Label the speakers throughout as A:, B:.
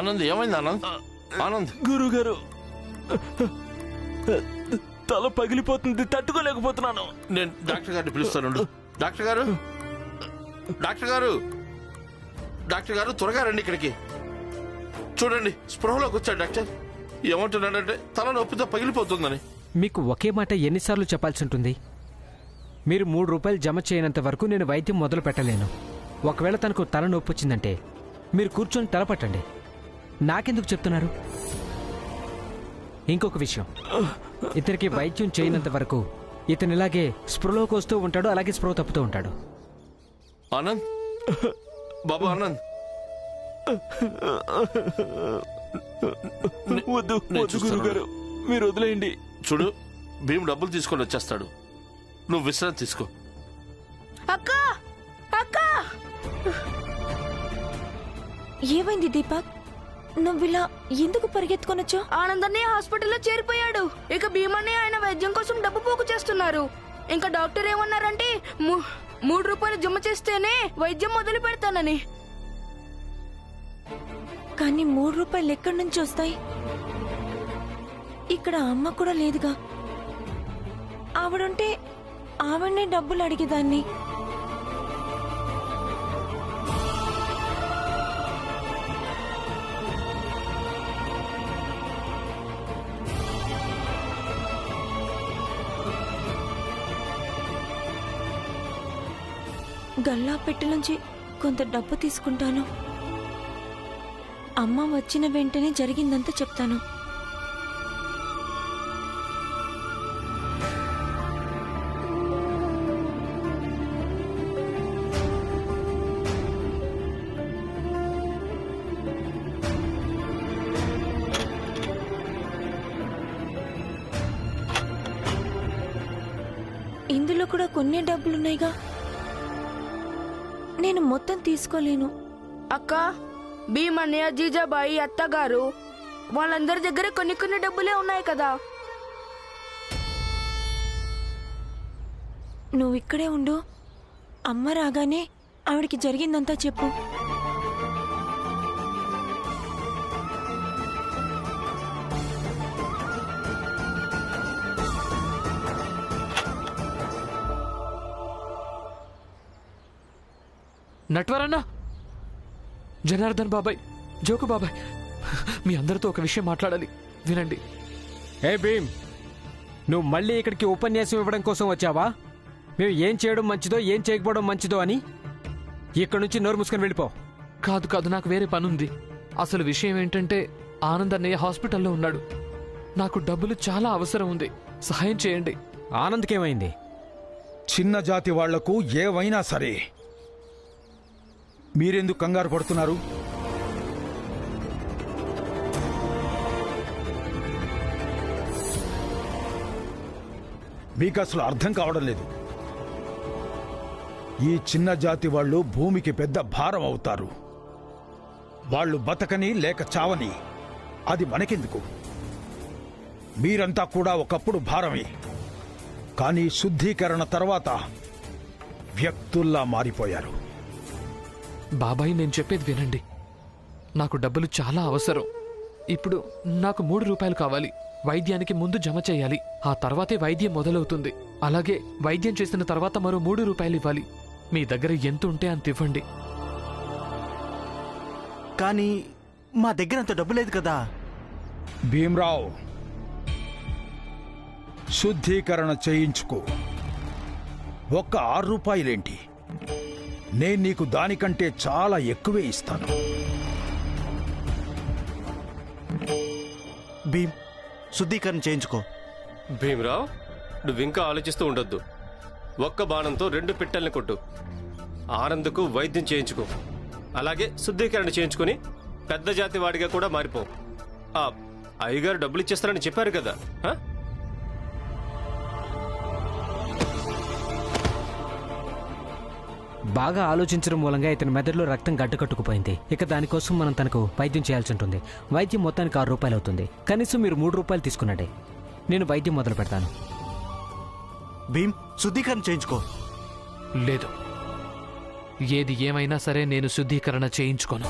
A: ఆనంద్ ఏమైంది ఆనంద్? ఆనంద్
B: గురుగారు తల పగిలిపోతుంది, తట్టుకోలేకపోతున్నాను.
A: నేను డాక్టర్ గారిని పిలుస్తాను. డాక్టర్ గారు, డాక్టర్ గారు, డాక్టర్ గారు త్వరగా రండి ఇక్కడికి. చూడండి స్పృహలోకి వచ్చాడు డాక్టర్. ఏమంటున్నాడంటే తల నొప్పితో పగిలిపోతుందని.
C: మీకు ఒకే మాట ఎన్నిసార్లు చెప్పాల్సి ఉంటుంది? మీరు 3 రూపాయలు జమ చేయనంత వరకు నేను వైద్యం మొదలు పెట్టలేను. ఒకవేళ తనకు తల నొప్పి వచ్చిందంటే మీరు కూర్చొని తలపట్టండి. నాకెందుకు చెప్తున్నారు? ఇంకొక విషయం, ఇతనికి వైద్యం చేయనంత వరకు ఇతను ఇలాగే స్పృహలోకి వస్తూ ఉంటాడు, అలాగే స్పృహ తప్పుతూ ఉంటాడు.
A: ఆనంద్, బాబు ఆనంద్,
B: వద్దు గురుగారు, మీరు వదిలేయండి.
A: చూడు, భీమ్ డబ్బులు తీసుకొని వచ్చేస్తాడు. నువ్వు విశ్రాంతి తీసుకో.
D: అక్క అక్క, ఏమైంది దీపక్? నువ్విలా ఎందుకు పరిగెత్తుకొనొచ్చు? ఆనందనే హాస్పిటల్లో చేరిపోయాడు. ఇక భీమనే ఆయన వైద్యం కోసం డబ్బు పోగు చేస్తున్నారు. ఇంకా డాక్టర్ ఏమన్నారంటే 3 రూపాయలు జమ చేస్తేనే వైద్యం మొదలు పెడతానని. కానీ 3 రూపాయలు ఎక్కడి నుంచి వస్తాయి? ఇక్కడ అమ్మ కూడా లేదుగా. ఆవిడుంటే ఆవిడనే డబ్బులు అడిగేదాన్ని. గల్లా పెట్టె నుంచి కొంత డబ్బు తీసుకుంటాను. అమ్మ వచ్చిన వెంటనే జరిగిందంతా చెప్తాను. ఇందులో కూడా కొన్ని డబ్బులున్నాయిగా, నేను మొత్తం తీసుకోలేను. అక్క, భీమన్నయ్య, జీజాబాయి, అత్తగారు వాళ్ళందరి దగ్గర కొన్ని డబ్బులే ఉన్నాయి కదా. నువ్వు ఇక్కడే ఉండు. అమ్మ రాగానే ఆవిడికి జరిగిందంతా చెప్పు.
E: నట్వరన్నా, జనార్దన్ బాబాయ్, జోకు బాబాయ్, మీ అందరితో ఒక విషయం మాట్లాడాలి, వినండి.
C: ఏ భీమ్, నువ్వు మళ్ళీ ఇక్కడికి ఉపన్యాసం ఇవ్వడం కోసం వచ్చావా? మేము ఏం చేయడం మంచిదో ఏం చేయకపోవడం మంచిదో అని? ఇక్కడి నుంచి నోరు మూసుకొని వెళ్ళిపో.
E: కాదు, నాకు వేరే పనుంది. అసలు విషయం ఏంటంటే ఆనంద్ అన్నయ్య హాస్పిటల్లో ఉన్నాడు. నాకు డబ్బులు చాలా అవసరం ఉంది, సహాయం చేయండి.
C: ఆనంద్కేమైంది?
F: చిన్న జాతి వాళ్లకు ఏవైనా సరే. మీరెందుకు కంగారు పడుతున్నారు? మీకు అసలు అర్థం కావడం లేదు. ఈ చిన్న జాతి వాళ్ళు భూమికి పెద్ద భారం అవుతారు. వాళ్ళు బతకని లేక చావని అది మనకెందుకు? మీరంతా కూడా ఒకప్పుడు భారమే, కానీ శుద్ధీకరణ తర్వాత వ్యక్తుల్లా మారిపోయారు.
E: బాబాయ్, నేను చెప్పేది వినండి. నాకు డబ్బులు చాలా అవసరం. ఇప్పుడు నాకు 3 రూపాయలు కావాలి. వైద్యానికి ముందు జమ చేయాలి, ఆ తర్వాతే వైద్యం మొదలవుతుంది. అలాగే వైద్యం చేసిన తర్వాత మరో 3 రూపాయలు ఇవ్వాలి. మీ దగ్గర ఎంత ఉంటే అంత ఇవ్వండి.
B: కానీ మా దగ్గర అంత డబ్బు లేదు కదా.
F: భీమ్రావ్, శుద్ధీకరణ చేయించుకో. ఒక్క 6 రూపాయలేంటి? నేను నీకు దానికంటే చాలా ఎక్కువే ఇస్తాను.
B: భీమ్, శుద్ధీకరణ చేయించుకో.
G: భీమరావు, నువ్వింకా ఆలోచిస్తూ ఉండొద్దు. ఒక్క బాణంతో 2 పిట్టల్ని కొట్టు. ఆనంద్కు వైద్యం చేయించుకో, అలాగే శుద్ధీకరణ చేయించుకుని పెద్ద జాతి వాడిగా కూడా మారిపో. ఆ అయ్యగారు డబ్బులు ఇచ్చేస్తారని చెప్పారు కదా.
C: బాగా ఆలోచించడం మూలంగా ఇతని మెదడులో రక్తం గడ్డకట్టుకుపోయింది. ఇక దానికోసం మనం తనకు వైద్యం చేయాల్సి ఉంటుంది. వైద్యం మొత్తానికి 6 రూపాయలు అవుతుంది. కనీసం మీరు 3 రూపాయలు తీసుకున్నట్టే. నేను వైద్యం మొదలు పెడతాను.
B: భీమ్, శుద్ధీకరణ చేయించుకో.
E: లేదు, ఏది ఏమైనా సరే నేను శుద్ధీకరణ చేయించుకోను.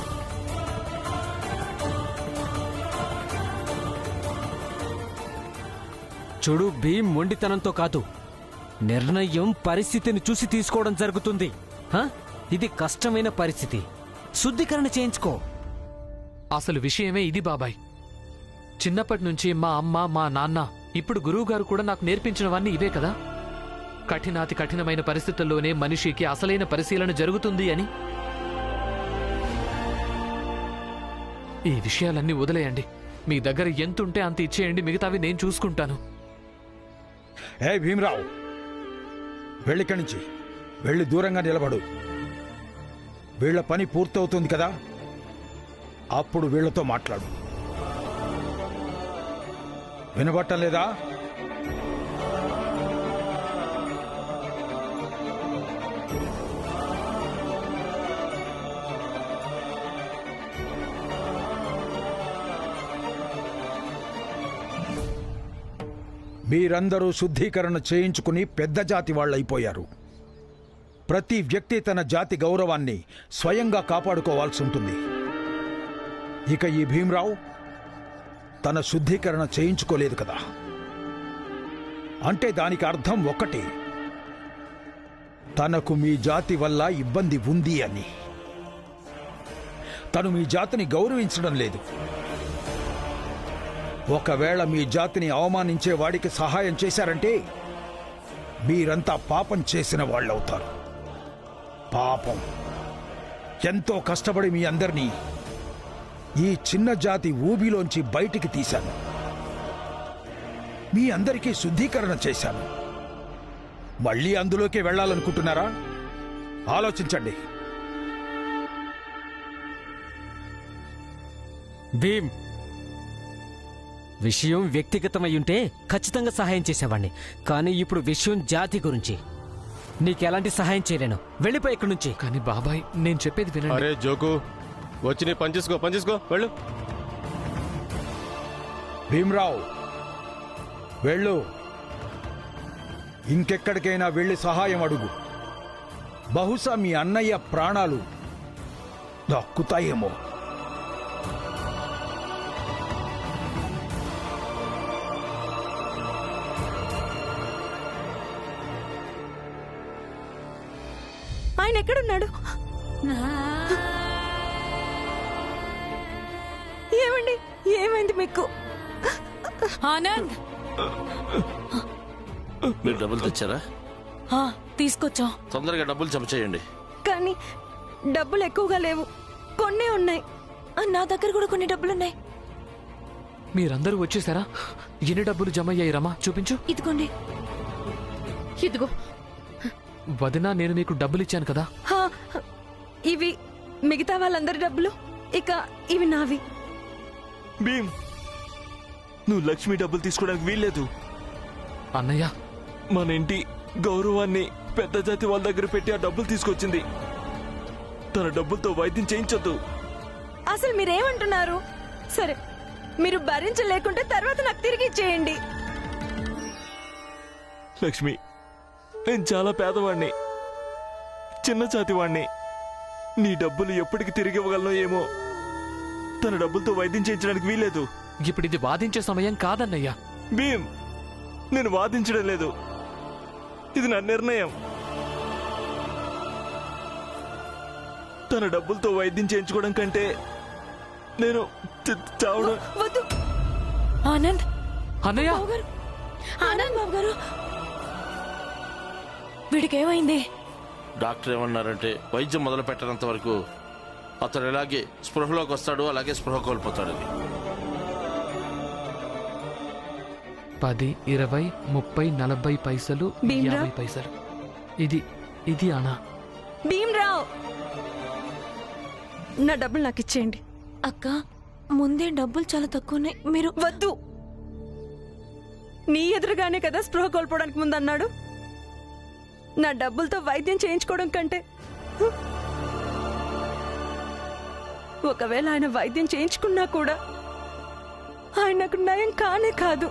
C: చూడు, భీమ్ మొండితనంతో కాదు, నిర్ణయం పరిస్థితిని చూసి తీసుకోవడం జరుగుతుంది. హ? ఇది కష్టమైన పరిస్థితి. శుద్ధీకరణ చేయించుకో.
E: అసలు విషయమే ఇది బాబాయ్. చిన్నప్పటి నుంచి మా అమ్మ, మా నాన్న, ఇప్పుడు గురువుగారు కూడా నాకు నేర్పించినవన్నీ ఇవే కదా. కఠినాతి కఠినమైన పరిస్థితుల్లోనే మనిషికి అసలైన పరిశీలన జరుగుతుంది అని. ఈ విషయాలన్నీ వదిలేయండి. మీ దగ్గర ఎంతుంటే అంత ఇచ్చేయండి, మిగతావి నేను చూసుకుంటాను.
F: ఏ భీమరావు, వెళ్ళిక్కడి నుంచి వెళ్ళి దూరంగా నిలబడు. వీళ్ల పని పూర్తవుతుంది కదా, అప్పుడు వీళ్లతో మాట్లాడు. వినబట్టం లేదా? మీరందరూ శుద్ధీకరణ చేయించుకుని పెద్ద జాతి వాళ్ళైపోయారు. ప్రతి వ్యక్తి తన జాతి గౌరవాన్ని స్వయంగా కాపాడుకోవాల్సి ఉంటుంది. ఇక ఈ భీమరావు తన శుద్ధీకరణ చేయించుకోలేదు కదా, అంటే దానికి అర్థం ఒక్కటే, తనకు మీ జాతి వల్ల ఇబ్బంది ఉంది అని. తను మీ జాతిని గౌరవించడం లేదు. ఒకవేళ మీ జాతిని అవమానించే వాడికి సహాయం చేశారంటే మీరంతా పాపం చేసిన వాళ్ళవుతారు. పాపం. ఎంతో కష్టపడి మీ అందరినీ ఈ చిన్న జాతి ఊబిలోంచి బయటికి తీశాను. మీ అందరికీ శుద్ధీకరణ చేశాను. మళ్ళీ అందులోకే వెళ్ళాలనుకుంటున్నారా? ఆలోచించండి.
C: భీమ్, విషయం వ్యక్తిగతమయ్యుంటే ఖచ్చితంగా సహాయం చేసేవాణ్ణి. కానీ ఇప్పుడు విషయం జాతి గురించి. నీకెలాంటి సహాయం చేయలేను. వెళ్ళిపోయి ఇక్కడి నుంచి.
E: కానీ బాబాయ్, నేను చెప్పేది వినండి.
G: అరే జోకు, వచ్చి నీ పని చేసుకో వెళ్ళు.
F: భీమరావు, వెళ్ళు. ఇంకెక్కడికైనా వెళ్ళి సహాయం అడుగు. బహుశా మీ అన్నయ్య ప్రాణాలు దక్కుతాయేమో.
D: ఆయన ఎక్కడున్నాడు? ఏమండి, ఏమైంది మీకు?
H: ఆనంద్,
A: మీరు డబ్బులు తెచ్చారా?
H: తీసుకొచ్చా.
A: తొందరగా డబ్బులు జమ చేయండి.
D: కానీ డబ్బులు ఎక్కువగా లేవు, కొన్నే ఉన్నాయి. నా దగ్గర కూడా కొన్ని డబ్బులున్నాయి.
E: మీరందరూ వచ్చేసారా? ఎన్ని డబ్బులు జమ అయ్యాయి రమా? చూపించు.
D: ఇదిగోండి.
H: ఇదిగో.
E: వదినా, నేను నీకు డబ్బులు ఇచ్చాను కదా.
D: ఇవి మిగతా వాళ్ళందరి డబ్బులు, ఇక ఇవి నావి.
B: భీమ్, నువ్వు లక్ష్మి డబ్బులు తీసుకోవడానికి వీల్లేదు.
E: అన్నయ్య,
B: మన ఇంటి గౌరవాన్ని పెద్ద జాతి వాళ్ళ దగ్గర పెట్టి ఆ డబ్బులు తీసుకొచ్చింది. తన డబ్బులతో వైద్యం చేయించొద్దు.
D: అసలు మీరేమంటున్నారు? సరే, మీరు భరించలేకుంటే తర్వాత నాకు తిరిగి ఇచ్చేయండి.
B: లక్ష్మి, నేను చాలా పేదవాణ్ణి, చిన్న జాతి వాణ్ణి. నీ డబ్బులు ఎప్పటికి తిరిగి ఇవ్వగలనో ఏమో. తన డబ్బులతో వైద్యం చేయించడానికి వీల్లేదు.
E: ఇప్పుడు ఇది వాదించే సమయం కాదన్నయ్య.
B: భీమ్, నేను వాదించడం లేదు, ఇది నా నిర్ణయం. తన డబ్బులతో వైద్యం చేయించుకోవడం కంటే నేను చావడం.
D: వద్దు ఆనంద్.
E: అన్నయ్య,
D: బావగారు, ఆనంద్ బాబు గారు, వీడికేమైంది?
A: డాక్టర్ ఏమన్నారంటే వైద్యం మొదలు పెట్టనంత వరకు అతను ఎలాగే స్పృహలోకి వస్తాడు, అలాగే స్పృహ కోల్పోతాడని.
E: 10, 20, 30, 40 పైసలు,
D: భీమ్రావ్?
E: 50 పైసలు. ఇది అనా?
D: భీమ్రావ్, నా డబ్బులు నాకు ఇచ్చేయండి. అక్క, ముందే డబ్బులు చాలా తక్కువ ఉన్నాయి. మీరు వద్దు. నీ ఎదురుగానే కదా స్పృహ కోల్పోవడానికి ముందన్నాడు. నా డబ్బులతో వైద్యం చేయించుకోవడం కంటే ఒకవేళ ఆయన వైద్యం చేయించుకున్నా కూడా ఆయనకు నయం కానే కాదు.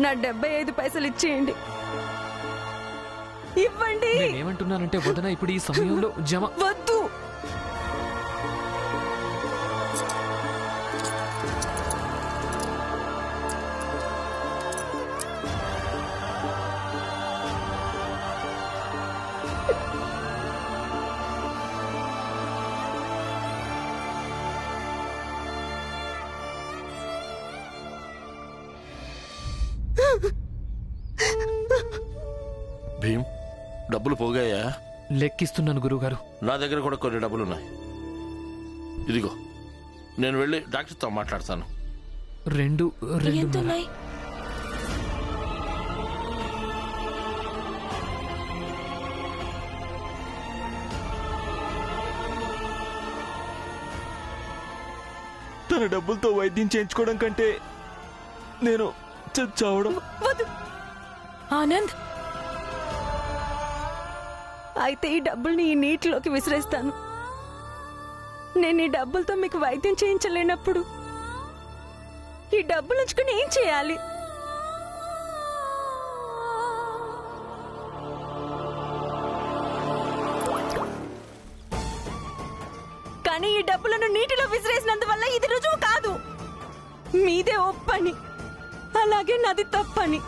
D: నా 75 పైసలు ఇచ్చేయండి. ఇవ్వండి.
E: నేనేమంటున్నానంటే వదన, ఇప్పుడు ఈ సమయంలో జమ.
D: వద్దు.
A: భీమ్, డబ్బులు పోగాయా?
E: లెక్కిస్తున్నాను గురువుగారు.
A: నా దగ్గర కూడా కొన్ని డబ్బులున్నాయి. ఇదిగో, నేను వెళ్ళి డాక్టర్తో మాట్లాడతాను.
E: రెండు
D: ఎంతున్నాయి?
B: తన డబ్బులతో వైద్యం చేయించుకోవడం కంటే నేను చావడం.
H: వద్దు ఆనంద్.
D: అయితే ఈ డబ్బుల్ని ఈ నీటిలోకి విసిరేస్తాను. నేను ఈ డబ్బులతో మీకు వైద్యం చేయించలేనప్పుడు ఈ డబ్బులు ఉంచుకుని ఏం చేయాలి? కానీ ఈ డబ్బులను నీటిలో విసిరేసినందువల్ల ఇది రుజువు కాదు. మీదే ఒప్పని, అలాగే నాది తప్పని.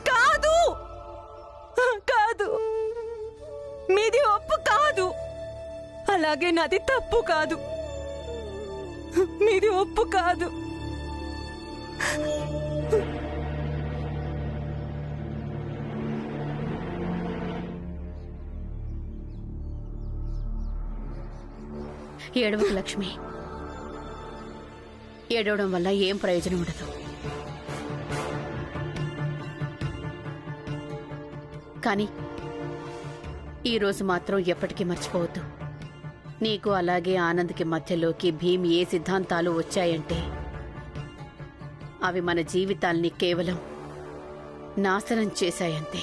D: కాదు కాదు, మీది ఒప్పు కాదు, అలాగే నాది తప్పు కాదు. మీది ఒప్పు కాదు.
H: ఏడవకు లక్ష్మి. ఏడవడం వల్ల ఏం ప్రయోజనం ఉండదు. కానీ ఈరోజు మాత్రం ఎప్పటికీ మర్చిపోవద్దు. నీకు అలాగే ఆనంద్కి మధ్యలోకి భీమ్ ఏ సిద్ధాంతాలు వచ్చాయంటే అవి మన జీవితాల్ని కేవలం నాశనం చేశాయంతే.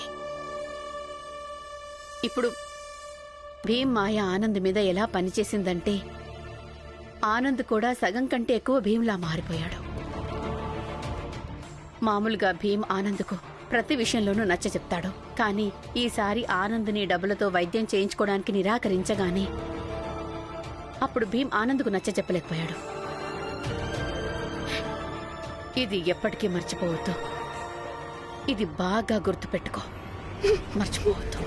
H: ఇప్పుడు భీమ్ మాయ ఆనంద్ మీద ఎలా పనిచేసిందంటే ఆనంద్ కూడా సగం కంటే ఎక్కువ భీమ్లా మారిపోయాడు. మామూలుగా భీమ్ ఆనంద్కు ప్రతి విషయంలోనూ నచ్చ చెప్తాడు. కానీ ఈసారి ఆనంద్ని డబ్బులతో వైద్యం చేయించుకోవడానికి నిరాకరించగానే అప్పుడు భీమ్ ఆనంద్కు నచ్చ చెప్పలేకపోయాడు. ఇది ఎప్పటికీ మర్చిపోవద్దు. ఇది బాగా గుర్తుపెట్టుకో. మర్చిపోవద్దు.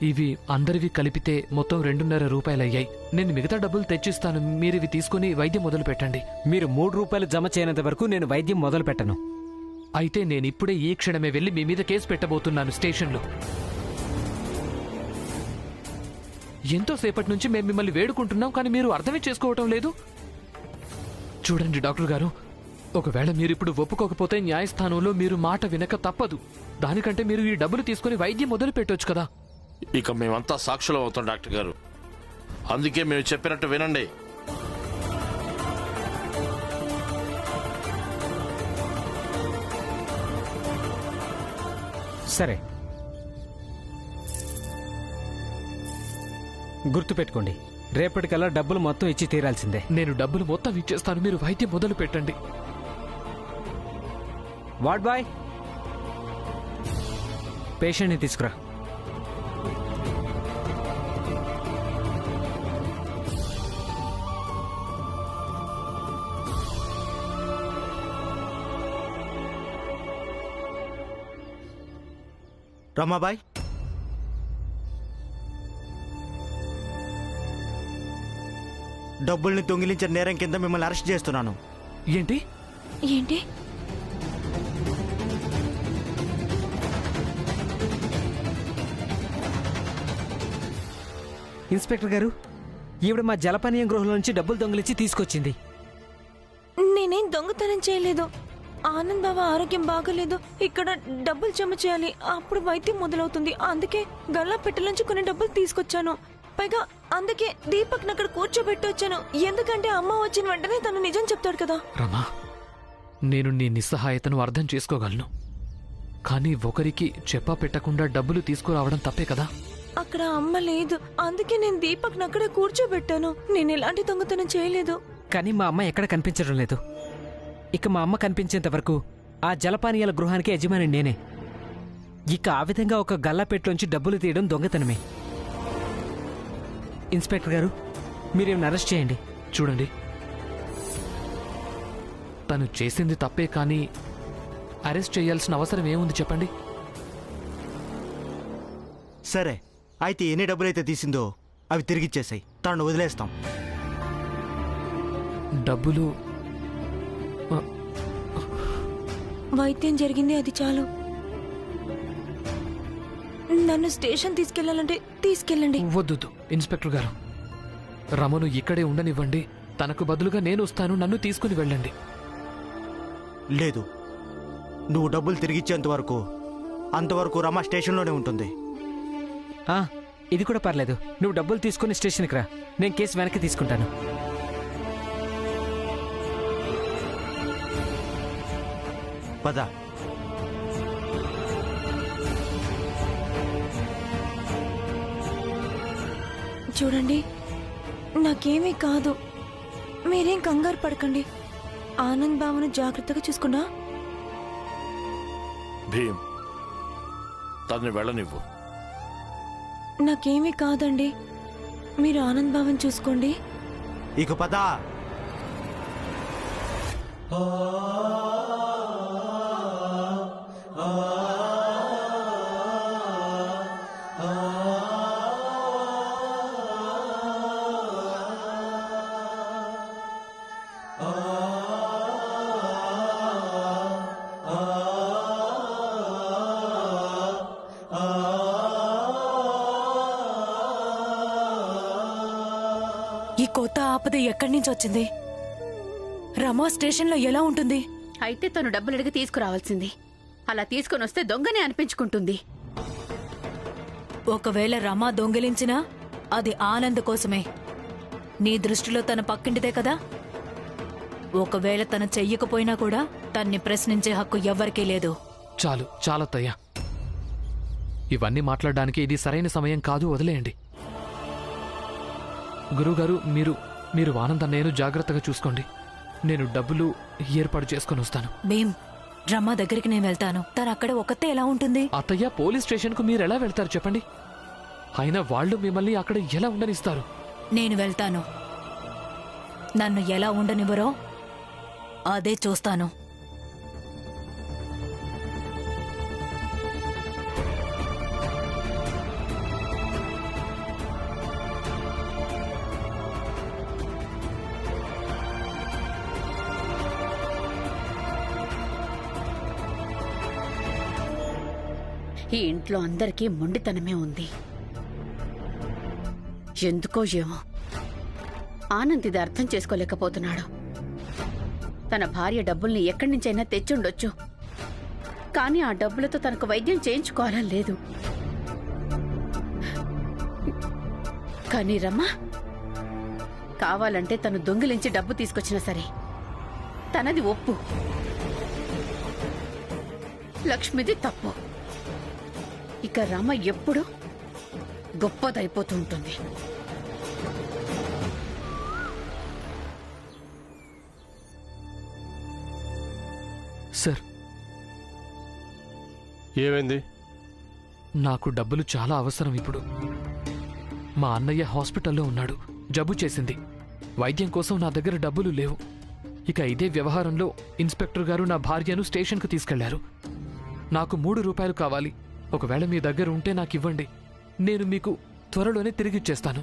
E: ఇవి అందరివి కలిపితే మొత్తం 2.5 రూపాయలయ్యాయి. నేను మిగతా డబ్బులు తెచ్చిస్తాను. మీరు ఇవి తీసుకుని వైద్యం మొదలు పెట్టండి.
C: మీరు 3 రూపాయలు జమ చేయనంత వరకు నేను వైద్యం మొదలు పెట్టను.
E: అయితే నేను ఇప్పుడే ఈ క్షణమే వెళ్ళి మీ మీద కేసు పెట్టబోతున్నాను స్టేషన్లో. ఎంతోసేపటి నుంచి మేము మిమ్మల్ని వేడుకుంటున్నాం, కానీ మీరు అర్థమే చేసుకోవటం లేదు. చూడండి డాక్టర్ గారు, ఒకవేళ మీరు ఇప్పుడు ఒప్పుకోకపోతే న్యాయస్థానంలో మీరు మాట వినక తప్పదు. దానికంటే మీరు ఈ డబ్బులు తీసుకుని వైద్యం మొదలు పెట్టొచ్చు కదా.
A: ఇక మేమంతా సాక్షులం అవుతాం డాక్టర్ గారు. అందుకే మేము చెప్పినట్టు వినండి.
C: సరే, గుర్తుపెట్టుకోండి, రేపటికల్లా డబ్బులు మొత్తం ఇచ్చి తీరాల్సిందే.
E: నేను డబ్బులు మొత్తం ఇచ్చేస్తాను. మీరు వైద్యం మొదలు పెట్టండి.
C: వార్డ్ బాయ్, పేషెంట్ని తీసుకురా.
I: రమాబాయ్, డబ్బుల్ని దొంగిలించిన నేరం కింద మిమ్మల్ని అరెస్ట్ చేస్తున్నాను.
E: ఏంటి
D: ఏంటి?
C: ఇన్స్పెక్టర్ గారు, ఈవిడ మా జలపానీయం గృహంలో నుంచి డబ్బులు దొంగిలించి తీసుకొచ్చింది.
D: నేనేం దొంగతనం చేయలేదు. ఆనంద్ బావ ఆరోగ్యం బాగలేదు. ఇక్కడ డబ్బులు జమ చేయాలి, అప్పుడు వైద్యం మొదలవుతుంది. అందుకే గల్లా పెట్టెలోంచి కొన్ని డబ్బులు తీసుకొచ్చాను. పైగా అందుకే దీపక్ అక్కడ కూర్చోబెట్టి వచ్చాను. ఎందుకంటే అమ్మ వచ్చిన వెంటనే తను నిజం చెప్తాడు కదా.
E: రమా, నేను నీ నిస్సహాయతను అర్థం చేసుకోగలను. కానీ ఒకరికి చెప్పా పెట్టకుండా డబ్బులు తీసుకురావడం తప్పే కదా.
D: అక్కడ అమ్మ లేదు, అందుకే నేను దీపక్ అక్కడే కూర్చోబెట్టాను. నేను ఎలాంటి దొంగతనం చేయలేదు.
C: కానీ మా అమ్మ ఎక్కడ కనిపించడం లేదు. ఇక మా అమ్మ కనిపించేంత వరకు ఆ జలపానీయాల గృహానికి యజమాని నేనే. ఇక ఆ విధంగా ఒక గల్లాపెట్టులోంచి డబ్బులు తీయడం దొంగతనమే. ఇన్స్పెక్టర్ గారు, మీరేమైనా అరెస్ట్ చేయండి.
E: చూడండి, తను చేసింది తప్పే, కానీ అరెస్ట్ చేయాల్సిన అవసరం ఏముంది చెప్పండి.
I: సరే, అయితే ఎన్ని డబ్బులైతే తీసిందో అవి తిరిగిచ్చేసాయి. తనను వదిలేస్తాం.
E: డబ్బులు
D: వైద్యం జరిగింది, అది చాలు. నన్ను స్టేషన్ తీసుకెళ్లాలంటే తీసుకెళ్ళండి.
E: వద్దు ఇన్స్పెక్టర్ గారు, రమను ఇక్కడే ఉండనివ్వండి. తనకు బదులుగా నేను వస్తాను, నన్ను తీసుకుని వెళ్ళండి.
I: లేదు, నువ్వు డబ్బులు తిరిగిచ్చేంత వరకు అంతవరకు రమ స్టేషన్లోనే ఉంటుంది.
C: ఇది కూడా పర్లేదు. నువ్వు డబ్బులు తీసుకుని స్టేషన్కి రా, నేను కేసు వెనక్కి తీసుకుంటాను.
I: పద.
D: చూడండి, నాకేమీ కాదు, మీరేం కంగారు పడకండి. ఆనంద్ బావను జాగ్రత్తగా చూసుకున్నా.
A: భీమ్, తనని వెళ్ళనివ్వు.
D: నాకేమీ కాదండి, మీరు ఆనంద్ బావని చూసుకోండి.
I: ఇక పద.
J: ఈ కొత్త ఆపద ఎక్కడి నుంచి వచ్చింది? రమా స్టేషన్లో ఎలా ఉంటుంది?
H: అయితే తను డబ్బులు అడిగి తీసుకురావాల్సింది. అలా తీసుకొని వస్తే దొంగనే అనిపించుకుంటుంది.
J: ఒకవేళ రమా దొంగిలించినా అది ఆనంద్ కోసమే. నీ దృష్టిలో తన పక్కింటిదే కదా. ఒకవేళ తను చెయ్యకపోయినా కూడా తన్ని ప్రశ్నించే హక్కు ఎవ్వరికీ లేదు.
E: చాలు చాలత్తయ్య, ఇవన్నీ మాట్లాడడానికి ఇది సరైన సమయం కాదు, వదిలేయండి. గురువుగారు, మీరు ఆనంద్ అన్నయ్యను జాగ్రత్తగా చూసుకోండి. నేను డబ్బులు ఏర్పాటు చేసుకుని వస్తాను.
J: భీమ్, రమా దగ్గరికి నేను వెళ్తాను. తను అక్కడ ఒక్కతే ఎలా ఉంటుంది?
E: అత్తయ్య, పోలీస్ స్టేషన్కు మీరు ఎలా వెళ్తారు చెప్పండి? అయినా వాళ్ళు మిమ్మల్ని అక్కడ ఎలా ఉండనిస్తారు?
J: నేను వెళ్తాను. నన్ను ఎలా ఉండనివ్వరో అదే చూస్తాను.
H: ఈ ఇంట్లో అందరికీ మొండితనమే ఉంది. ఎందుకో ఏమో ఆనంద్ ఇది అర్థం చేసుకోలేకపోతున్నాడు. తన భార్య డబ్బుల్ని ఎక్కడి నుంచైనా తెచ్చుండొచ్చు, కానీ ఆ డబ్బులతో తనకు వైద్యం చేయించుకోవాలని లేదు. కానీ రమ్మ కావాలంటే తను దొంగిలించి డబ్బు తీసుకొచ్చినా సరే తనది ఒప్పు, లక్ష్మిది తప్పు. ఇక రమ ఎప్పుడు గొప్పదైపోతూ ఉంటుంది.
E: సార్,
G: ఏమైంది?
E: నాకు డబ్బులు చాలా అవసరం ఇప్పుడు. మా అన్నయ్య హాస్పిటల్లో ఉన్నాడు, జబ్బు చేసింది. వైద్యం కోసం నా దగ్గర డబ్బులు లేవు. ఇక ఇదే వ్యవహారంలో ఇన్స్పెక్టర్ గారు నా భార్యను స్టేషన్కు తీసుకెళ్లారు. నాకు 3 రూపాయలు కావాలి. ఒకవేళ మీ దగ్గర ఉంటే నాకు ఇవ్వండి, నేను మీకు త్వరలోనే తిరిగిచ్చేస్తాను.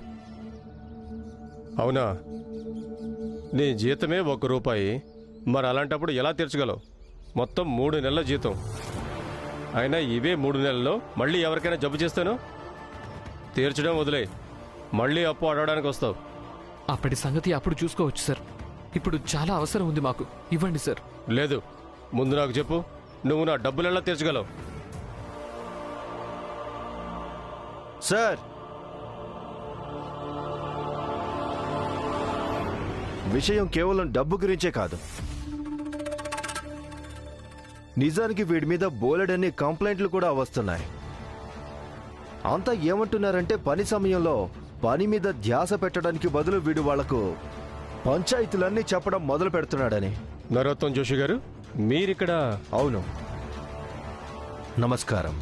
G: అవునా? నీ జీతమే 1 రూపాయి, మరి అలాంటప్పుడు ఎలా తీర్చగలవు? మొత్తం 3 నెలల జీతం. అయినా ఇవే 3 నెలల్లో మళ్ళీ ఎవరికైనా జబ్బు చేస్తాను తీర్చడం వదిలే, మళ్ళీ అప్పు అడగడానికి వస్తావు.
E: అప్పటి సంగతి అప్పుడు చూసుకోవచ్చు సార్. ఇప్పుడు చాలా అవసరం ఉంది మాకు, ఇవ్వండి సార్.
G: లేదు, ముందు నాకు చెప్పు, నువ్వు నా డబ్బులు ఎలా తీర్చగలవు?
K: సార్, విషయం కేవలం డబ్బు గురించే కాదు. నిజానికి వీడి మీద బోలెడన్ని కంప్లైంట్లు కూడా వస్తున్నాయి. అంతా ఏమంటున్నారంటే పని సమయంలో పని మీద ధ్యాస పెట్టడానికి బదులు వీడు వాళ్లకు పంచాయతీలన్నీ చెప్పడం మొదలు పెడుతున్నాడని.
G: నరోత్తం జోషి గారు, మీరిక్కడ?
K: అవును, నమస్కారం.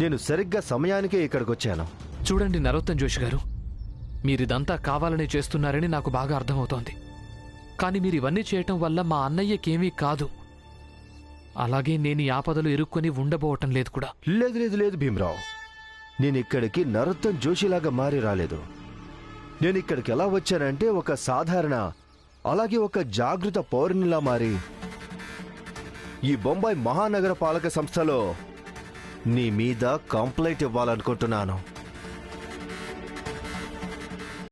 K: నేను సరిగ్గా సమయానికే ఇక్కడికొచ్చాను.
E: చూడండి నరోత్తం జోషి గారు, మీరిదంతా కావాలని చేస్తున్నారని నాకు బాగా అర్థమవుతోంది. కానీ మీరు ఇవన్నీ చేయటం వల్ల మా అన్నయ్యకేమీ కాదు, అలాగే నేను ఈ ఆపదలు ఇరుక్కొని ఉండబోవటం లేదు కూడా.
K: లేదు లేదు లేదు భీమరావు, నేనిక్కడికి నరోత్తం జోషిలాగా మారి రాలేదు. నేనిక్కడికి ఎలా వచ్చానంటే ఒక సాధారణ అలాగే ఒక జాగృత పౌరునిలా మారి ఈ బొంబాయి మహానగర పాలక సంస్థలో నీ మీద కంప్లైంట్ ఇవ్వాలనుకుంటున్నాను.